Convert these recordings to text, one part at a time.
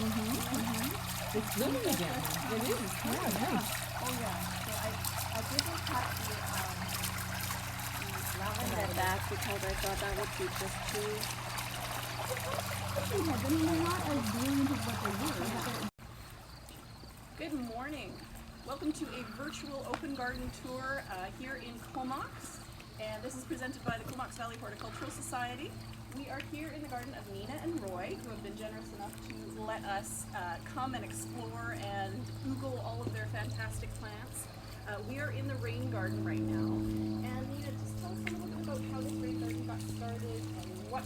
It's blooming again. It is. Yeah, nice. Oh yeah. So I didn't cut the lavender back because I thought that would be just too. Good morning. Welcome to a virtual open garden tour here in Comox, and this is presented by the Comox Valley Horticultural Society. We are here in the garden of Nina and Roy, who have been generous enough to let us come and explore and Google all of their fantastic plants. We are in the rain garden right now, and Nina, just tell us a little bit about how this rain garden got started and what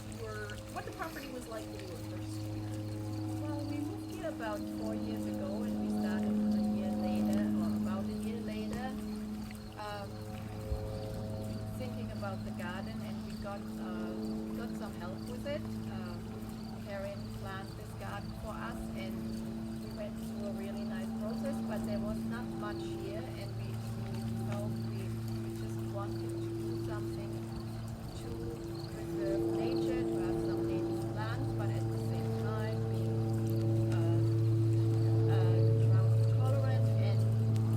the property was like when you were first here. Well, we moved here about 4 years ago, and we started a year later, or about a year later, thinking about the garden, and we got some help with it. Karen planned this garden for us, and we went through a really nice process, but there was not much here, and we felt we just wanted to do something to preserve nature, to have some native plants, but at the same time being drought tolerant, and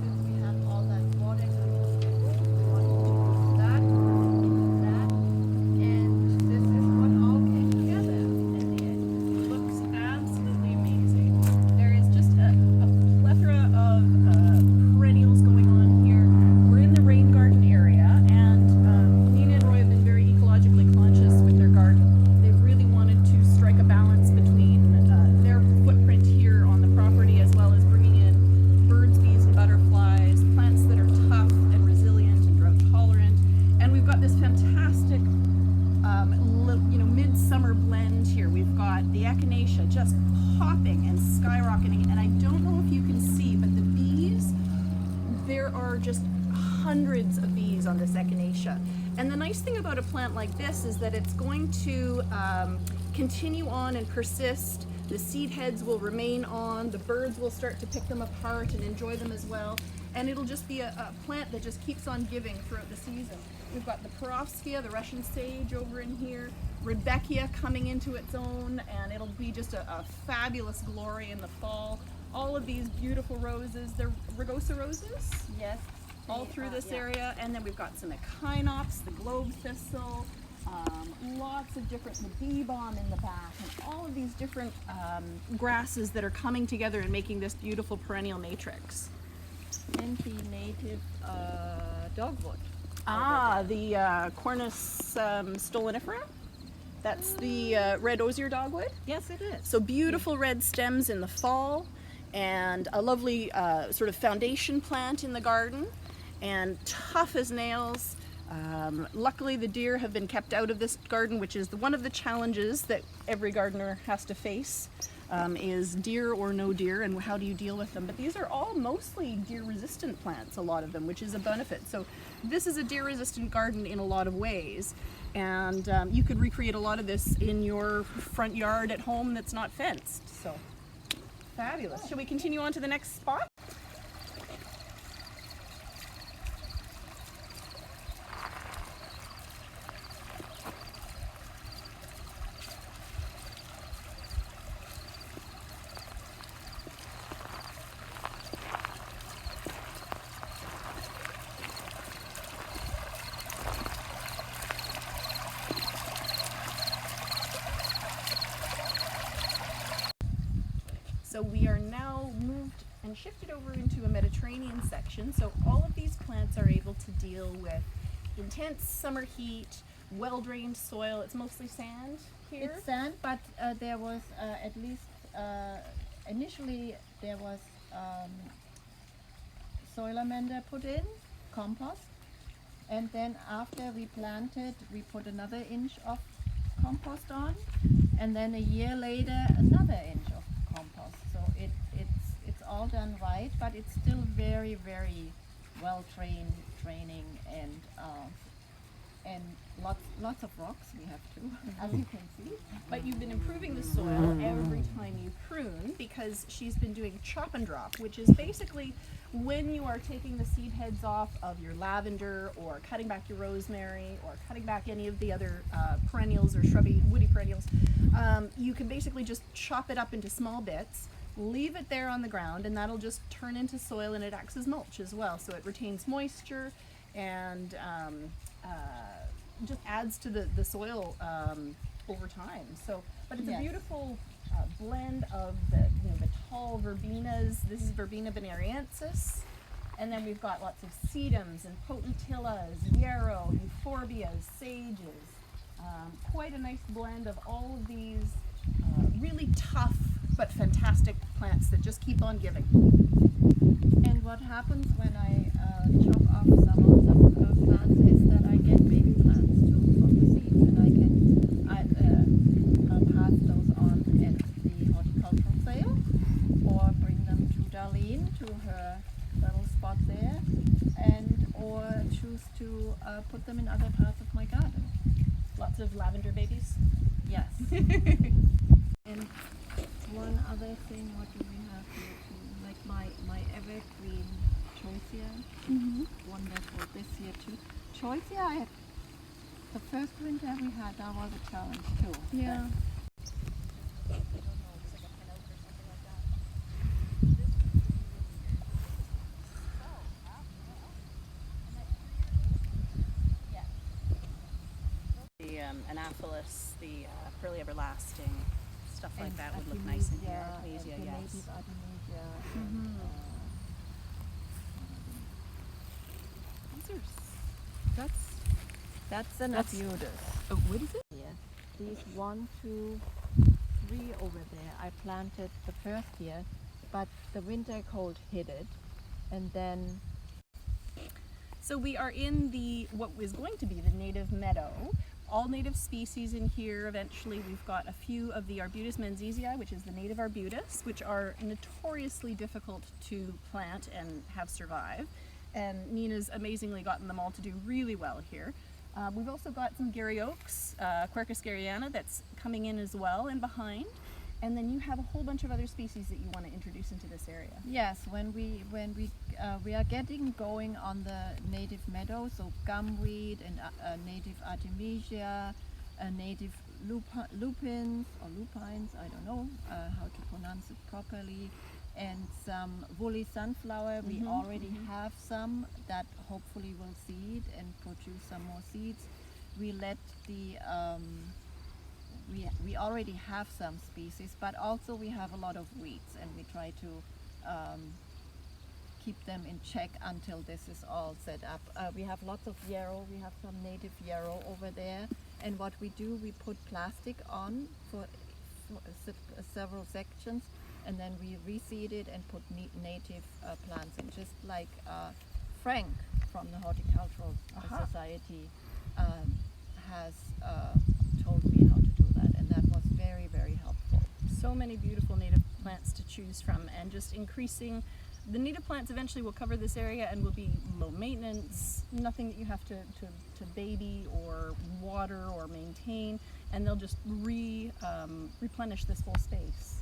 since we had all that water coming to the roof, we wanted to use that, and this is what all came together in the end. Looks absolutely amazing. There is just a plethora of perennials going on here. We're in the rain garden area, and Nina and Roy have been very ecologically conscious with their garden. They've really wanted to strike a balance between their footprint here on the property, as well as bringing in birds, bees, and butterflies, plants that are tough and resilient and drought tolerant. And we've got this fantastic midsummer blend here. We've got the echinacea just popping and skyrocketing, and I don't know if you can see, but the bees, there are just hundreds of bees on this echinacea. And the nice thing about a plant like this is that it's going to continue on and persist. The seed heads will remain on, the birds will start to pick them apart and enjoy them as well, and it'll just be a plant that just keeps on giving throughout the season. We've got the Perovskia, the Russian sage, over in here, Rudbeckia coming into its own, and it'll be just a fabulous glory in the fall. All of these beautiful roses, they're Rugosa roses? Yes. All through this area, and then we've got some echinops, the globe thistle, lots of different, the bee balm in the back, and all of these different grasses that are coming together and making this beautiful perennial matrix. And the native dogwood. The Cornus stolonifera. That's the red osier dogwood. Yes, it is. So beautiful red stems in the fall, and a lovely sort of foundation plant in the garden, and tough as nails. Luckily the deer have been kept out of this garden, which is one of the challenges that every gardener has to face, is deer or no deer, and how do you deal with them. But these are all mostly deer resistant plants, a lot of them, which is a benefit. So this is a deer resistant garden in a lot of ways, and you could recreate a lot of this in your front yard at home that's not fenced. So fabulous. Shall we continue on to the next spot? So we are now moved and shifted over into a Mediterranean section. So all of these plants are able to deal with intense summer heat, well-drained soil. It's mostly sand here. It's sand, but there was at least initially there was soil amender put in, compost, and then after we planted, we put another inch of compost on, and then a year later another inch of compost. So it's all done right, but it's still very, very well training, and lots of rocks we have too, as you can see. But you've been improving the soil every time you prune because she's been doing chop and drop, which is basically when you are taking the seed heads off of your lavender or cutting back your rosemary or cutting back any of the other perennials or shrubby woody perennials, you can basically just chop it up into small bits, leave it there on the ground, and that'll just turn into soil, and it acts as mulch as well. So it retains moisture and just adds to the soil over time. So, but it's a beautiful blend of the tall verbenas. This is Verbena bonariensis, and then we've got lots of sedums and potentillas, yarrow, euphorbias, sages. Quite a nice blend of all of these really tough but fantastic plants that just keep on giving. And what happens when I chop off some of the plants is that I get baby plants too from the seeds, and I can pass those on at the horticultural sale, or bring them to Darlene to her little spot there, and or choose to put them in other parts of my garden. Lots of lavender babies. Yes. And one other thing, what do we have here too? Like my evergreen choicea, wonderful this year too. Choicea, the first winter we had, that was a challenge too. Yeah. The anaphylis, the pearly everlasting, stuff like that would look nice in here. Artemisia, yes. Native Artemisia. That's an abutus. Oh, what is it? Yeah. These 1, 2, 3 over there, I planted the first year, but the winter cold hit it, and then. So we are in what is going to be the native meadow. All native species in here. Eventually we've got a few of the Arbutus menziesii, which is the native arbutus, which are notoriously difficult to plant and have survive. And Nina's amazingly gotten them all to do really well here. We've also got some Gary oaks, Quercus garryana, that's coming in as well and behind. And then you have a whole bunch of other species that you want to introduce into this area. Yes, when we are getting going on the native meadow, so gumweed and native artemisia, native lupins or lupines, I don't know how to pronounce it properly, and some woolly sunflower. We already have some that hopefully will seed and produce some more seeds. We let the we already have some species, but also we have a lot of weeds, and we try to keep them in check until this is all set up. We have lots of yarrow. We have some native yarrow over there, and what we do, we put plastic on for several sections, and then we reseed it and put native plants in, just like Frank from the Horticultural Society has told me how to do that, and that was very, very helpful. So many beautiful native plants to choose from, and just increasing. The native plants eventually will cover this area and will be low maintenance, nothing that you have to baby or water or maintain, and they'll just replenish this whole space.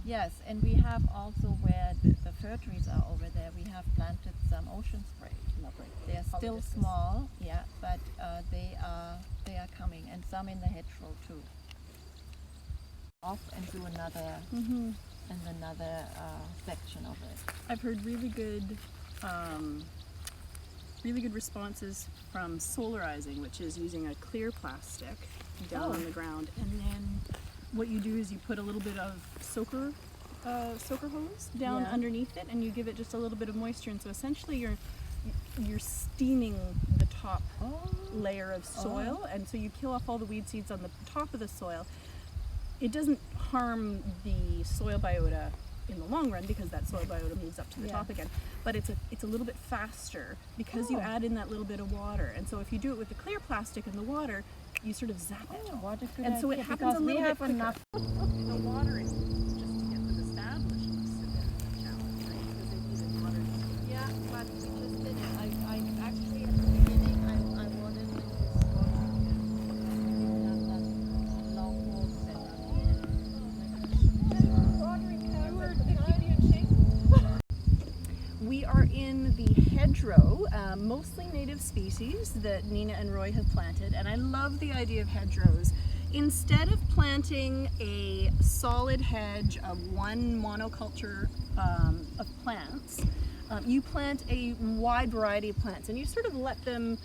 Yes, and we have also where the fir trees are over there, we have planted some ocean spray. Lovely. They are still small, yeah, but they are coming, and some in the hedgerow too. Off and do another section of it. I've heard really good responses from Solarizing, which is using a clear plastic down on the ground, and then what you do is you put a little bit of soaker hose down underneath it, and you give it just a little bit of moisture, and so essentially you're steaming the top layer of soil, and so you kill off all the weed seeds on the top of the soil. It doesn't harm the soil biota in the long run, because that soil biota moves up to the top again, but it's a little bit faster because you add in that little bit of water. And so if you do it with the clear plastic and the water, you sort of zap it. What a good and so it idea, happens a because we little have bit quicker. enough. The water is just to get them established was a bit of a challenge, right? Because they needed water. Yeah, but we just did it. I actually at the beginning I wanted to use mostly native species that Nina and Roy have planted, and I love the idea of hedgerows. Instead of planting a solid hedge of one monoculture of plants, you plant a wide variety of plants, and you sort of let them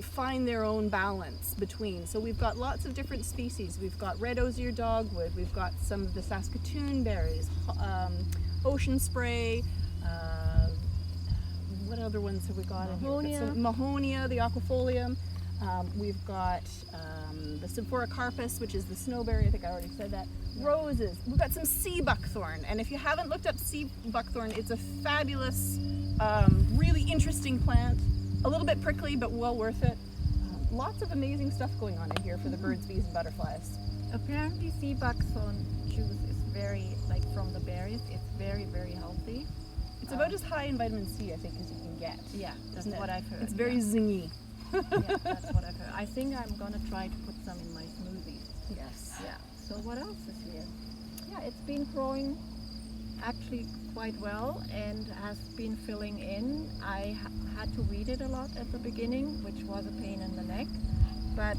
find their own balance between. So we've got lots of different species. We've got red osier dogwood, we've got some of the Saskatoon berries, ocean spray, what other ones have we got in here? So Mahonia, the aquifolium. We've got the Symphora carpus, which is the snowberry, I think I already said that. Roses. We've got some sea buckthorn, and if you haven't looked up sea buckthorn, it's a fabulous, really interesting plant. A little bit prickly, but well worth it. Lots of amazing stuff going on in here for the birds, bees, and butterflies. Apparently sea buckthorn juice is very, like from the berries, it's very, very healthy. It's about as high in vitamin C, I think, as you can get. Yeah, that's isn't it? what I've heard. It's very zingy. Yeah, that's what I've heard. I think I'm gonna try to put some in my smoothies. Yes. Yeah. So what else is here? Yeah, it's been growing actually quite well and has been filling in. I had to weed it a lot at the beginning, which was a pain in the neck. But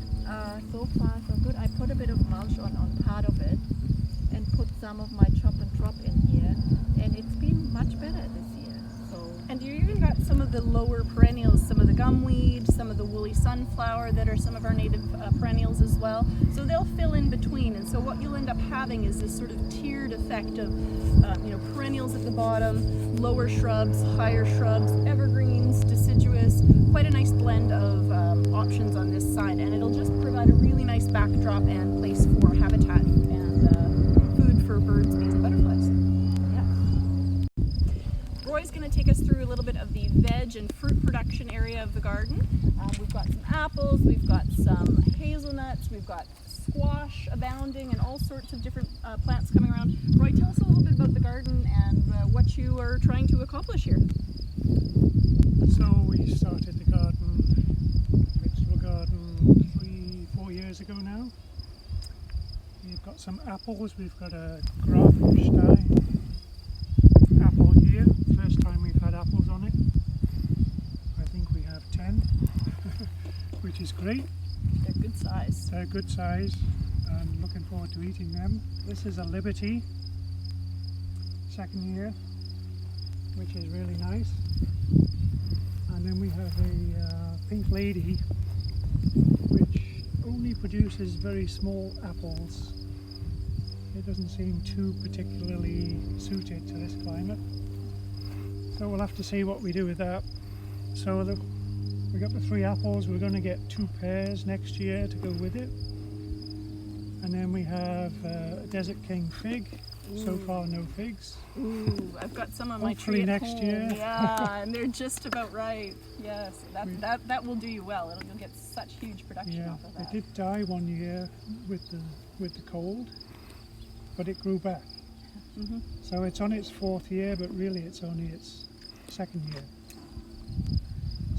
so far so good. I put a bit of mulch on part of it and put some of my chop and drop in here, and it's been much better this year. So. And you even got some of the lower perennials, some of the gumweed, some of the woolly sunflower that are some of our native perennials as well. So they'll fill in between, and so what you'll end up having is this sort of tiered effect of perennials at the bottom, lower shrubs, higher shrubs, evergreens, deciduous, quite a nice blend of options on this side, and it'll just provide a really nice backdrop and place for habitat and food for birds, bees, and butterflies. Roy's going to take us through a little bit of the veg and fruit production area of the garden. We've got some apples, we've got some hazelnuts, we've got squash abounding, and all sorts of different plants coming around. Roy, tell us a little bit about the garden and what you are trying to accomplish here. So we started the vegetable garden 3-4 years ago now. We've got some apples, we've got a Grafenstein apple here. First time we've had apples on it. I think we have 10, which is great. They're good size. They're good size. I'm looking forward to eating them. This is a Liberty, second year, which is really nice. And then we have a Pink Lady, which only produces very small apples. It doesn't seem too particularly suited to this climate. So we'll have to see what we do with that. So we got the 3 apples. We're going to get 2 pears next year to go with it. And then we have a Desert King fig. Ooh. So far no figs. Ooh, I've got some on my Hopefully tree at next home. year. Yeah, and they're just about right. Yes, that will do you well. You'll get such huge production Yeah, off of that. it did die one year with the cold, but it grew back. Mm-hmm. So it's on its 4th year, but really it's only its 2nd year.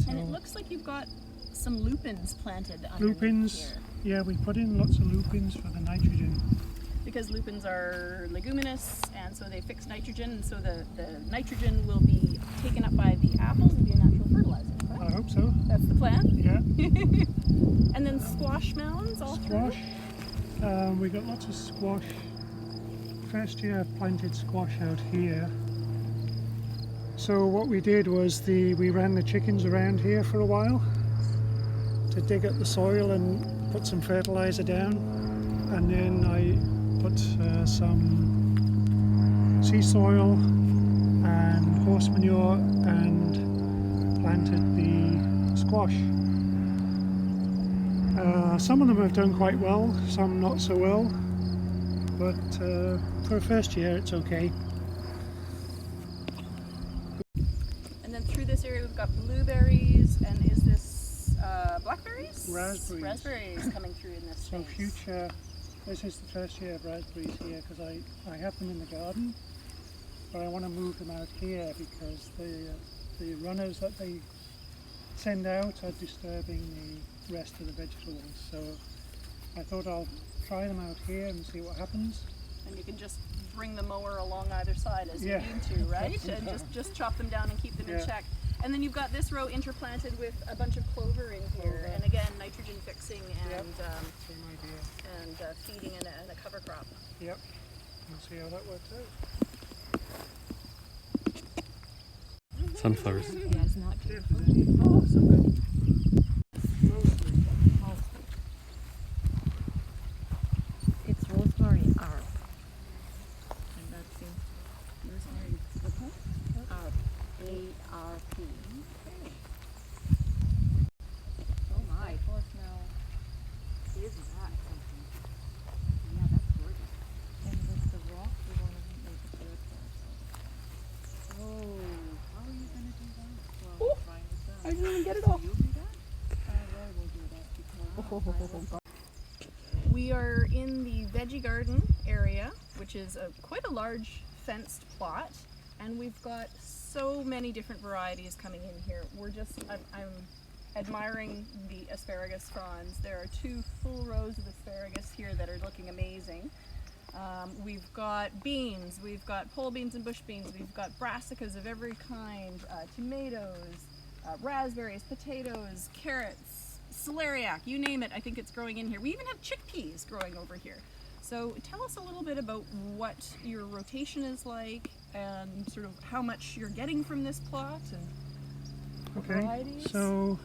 So And it looks like you've got some lupins planted underneath lupins, here. yeah, we put in lots of lupins for the nitrogen. Because lupins are leguminous, and so they fix nitrogen, and so the nitrogen will be taken up by the apples and be a natural fertilizer. I Correct? hope so. That's the plan. Yeah. And then squash mounds all Squash. through. We got lots of squash. First year I planted squash out here. So what we did was we ran the chickens around here for a while to dig up the soil and put some fertilizer down, and then I put some sea soil and horse manure and planted the squash. Some of them have done quite well, some not so well, but for a first year it's okay. And then through this area we've got blueberries, and is this blackberries? Raspberries. Raspberries coming through in this So space. future, this is the first year of raspberries here because I have them in the garden, but I want to move them out here because the runners that they send out are disturbing the rest of the vegetables. So I thought I'll try them out here and see what happens. And you can just bring the mower along either side as Yeah. you need to, right? And just chop them down and keep them in Yeah. check. And then you've got this row interplanted with a bunch of clover in here, and again, nitrogen fixing and Same idea. Feeding and a cover crop. Yep. We'll see how that works out. Sunflowers. Yeah, it's not See too if there's any. Oh, so good. It's rosemary herb. And that's in rosemary. Herb. A-R-P. Oh my. Now, isn't that something? Yeah, that's gorgeous. And with the rock, we want to make a good for ourselves. Oh, how are you going to do that? Well, Oh, trying this out. I didn't even get it all. You'll do that? Roy will do that because We are in the Veggie Garden area, which is quite a large fenced plot, and we've got so many different varieties coming in here. I'm admiring the asparagus fronds. There are 2 full rows of asparagus here that are looking amazing. We've got beans, we've got pole beans and bush beans, we've got brassicas of every kind, tomatoes, raspberries, potatoes, carrots, celeriac, you name it, I think it's growing in here. We even have chickpeas growing over here. So tell us a little bit about what your rotation is like and sort of how much you're getting from this plot and varieties. So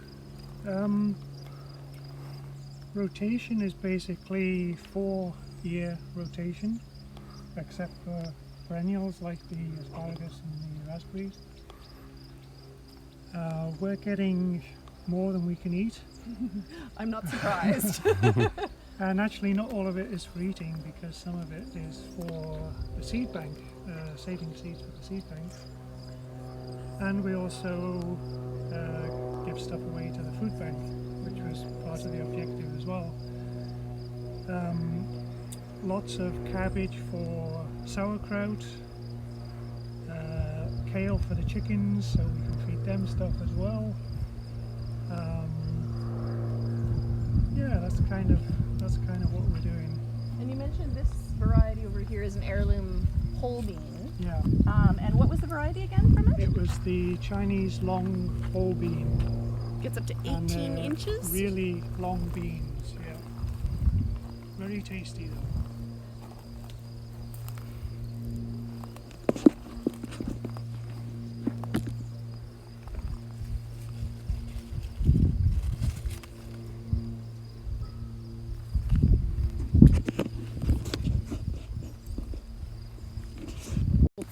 rotation is basically 4-year rotation, except for perennials like the asparagus and the raspberries. We're getting more than we can eat. I'm not surprised. And actually not all of it is for eating, because some of it is for the seed bank, saving seeds for the seed bank. And we also give stuff away to the food bank, which was part of the objective as well. Lots of cabbage for sauerkraut, kale for the chickens, so we can feed them stuff as well. Yeah, that's kind of what we're doing. And you mentioned this variety over here is an heirloom pole bean. Yeah. And what was the variety again from it? It was the Chinese long pole bean. Gets up to 18 And, inches. Really long beans, yeah. Very tasty though.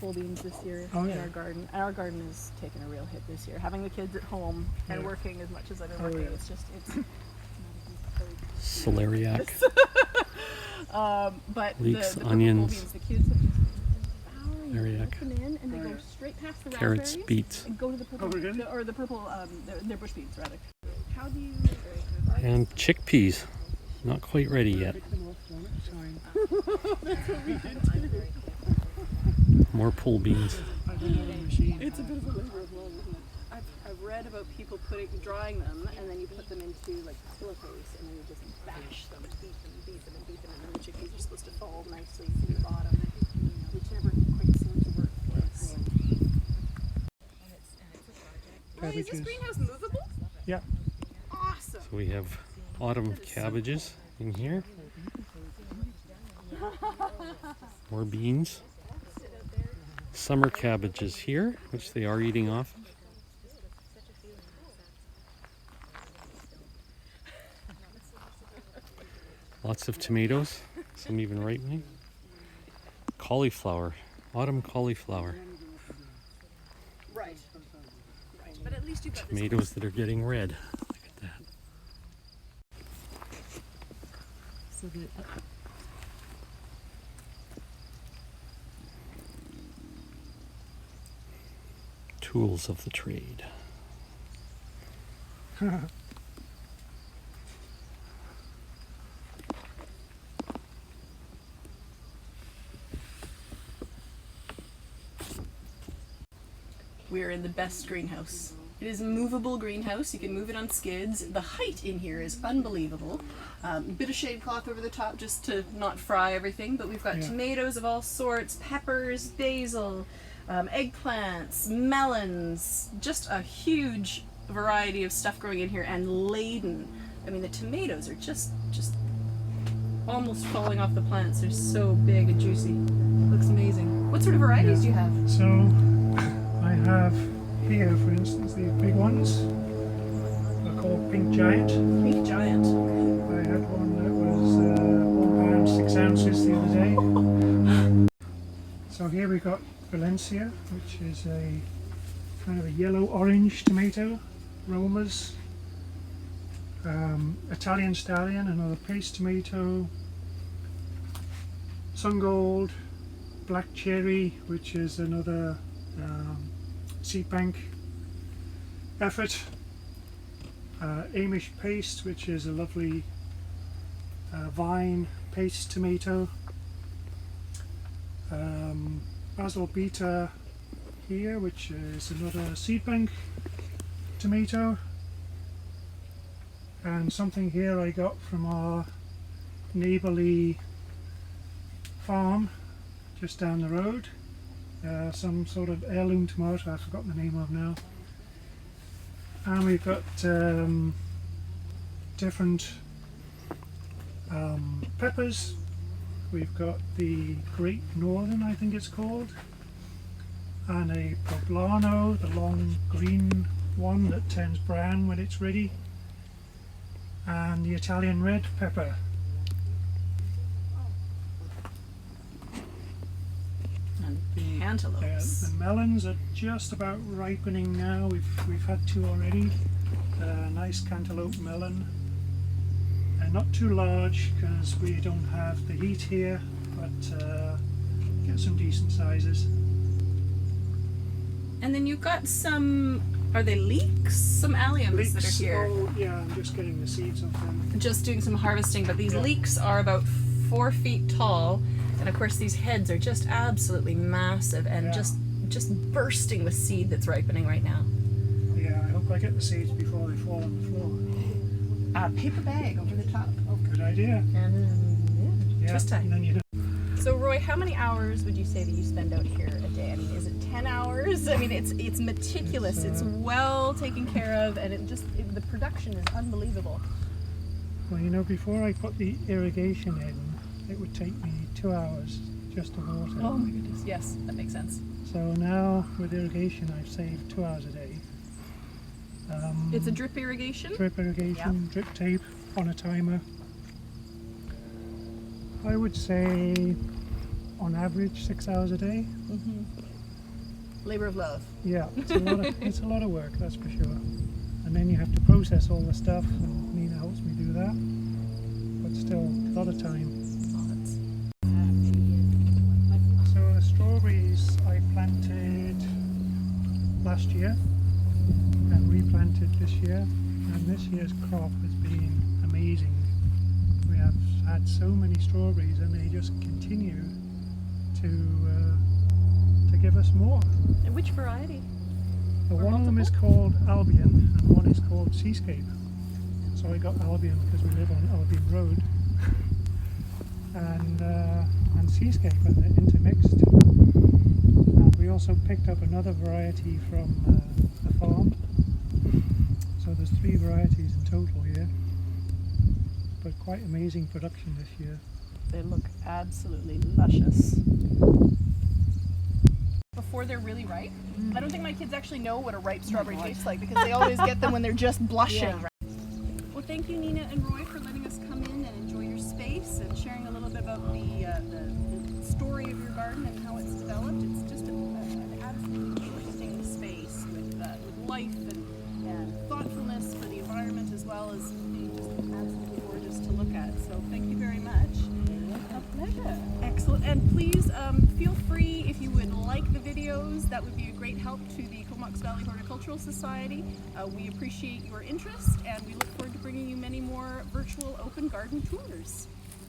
Pole beans this year Oh, in yeah. our garden. Our garden has taken a real hit this year. Having the kids at home and Yeah. working as much as I've been Oh, working, yeah. it's Celeriac. but Leeks, the purple onions. pole beans, the kids have just devouring them. Celeriac. They come in and they Oh, go yeah. straight past the Carrots, raspberries beets, and go to the purple, Oh, really? or the purple, they're bush beans rather. How do you? and chickpeas. Not quite ready yet. Pick them off one at a time. More pole beans. I don't know the machine. It's a bit of a labor of love, isn't it? I've read about people drying them, and then you put them into like pillowcase, and then you just bash them, beat them, and then the chickpeas are supposed to fall nicely to the bottom, which never quite seemed to work for us. Roy, is this Cabbages. greenhouse movable? Yeah. Awesome. So we have autumn cabbages in here. More beans. Summer cabbages here, which they are eating off of. Lots of tomatoes, some even ripening. Cauliflower, autumn cauliflower. Right. But at least you've got Tomatoes that are getting red. Look at that. So the Tools of the trade. We're in the best greenhouse. It is a movable greenhouse. You can move it on skids. The height in here is unbelievable. Bit of shade cloth over the top just to not fry everything, but we've got Yeah. tomatoes of all sorts, peppers, basil, eggplants, melons, just a huge variety of stuff growing in here, and laden. I mean, the tomatoes are just almost falling off the plants. They're so big and juicy. Looks amazing. What sort of varieties do you have? So I have here, for instance, these big ones. They're called Pink Giant. Pink Giant. I had one that was 1 pound 6 ounces the other day. So here we got Valencia, which is a kind of a yellow-orange tomato. Romas. Italian Stallion, another paste tomato. Sun Gold. Black Cherry, which is another seed bank effort. Amish Paste, which is a lovely vine paste tomato. Basil Beta here, which is another seed bank tomato. And something here I got from our neighbourly farm just down the road. Some sort of heirloom tomato I've forgotten the name of now. And we've got different peppers. We've got the Great Northern, I think it's called, and a poblano, the long green one that turns brown when it's ready, and the Italian red pepper. And cantaloupes. The melons are just about ripening now. We've had 2 already. Nice cantaloupe melon. Not too large because we don't have the heat here, but get some decent sizes. And then you've got some, are they leeks? Some alliums that are here. Oh yeah, I'm just getting the seeds off them. Just doing some harvesting, but these leeks are about 4 feet tall, and of course these heads are just absolutely massive and just bursting with seed that's ripening right now. Yeah, I hope I get the seeds before they fall on the floor. Paper bag over the top. Oh, good idea. And Yeah, twist tie. and then you So Roy, how many hours would you say that you spend out here a day? I mean, is it 10 hours? I mean, it's meticulous, it's well taken care of, and the production is unbelievable. Well, you know, before I put the irrigation in, it would take me 2 hours just to water. Oh my goodness, yes, that makes sense. So now with irrigation, I've saved 2 hours a day. It's a drip irrigation? Drip irrigation, drip tape on a timer. I would say on average 6 hours a day. Mm-hmm. Labor of love. Yeah, it's a lot of work, that's for sure. And then you have to process all the stuff, and Nina helps me do that. But still, a lot of time. So the strawberries I planted last year and replanted this year, and this year's crop has been amazing. We have had so many strawberries, and they just continue to give us more. And which variety? One of them is called Albion, and one is called Seascape. So I got Albion because we live on Albion Road, and Seascape, and they're intermixed. And we also picked up another variety from the farm. So there's 3 varieties in total here, but quite amazing production this year. They look absolutely luscious. Before they're really ripe. I don't think my kids actually know what a ripe strawberry tastes like, because they always get them when they're just blushing. Yeah. Well, thank you, Nina and Roy, for letting us come in and enjoy your space and sharing a little bit about the story of your garden and how it's developed. It's just an absolutely interesting space with life and thoughtfulness for the environment, as well as being just absolutely gorgeous to look at. So thank you very much. A pleasure. Excellent. And please feel free, if you would like the videos, that would be a great help to the Comox Valley Horticultural Society. We appreciate your interest, and we look forward to bringing you many more virtual open garden tours.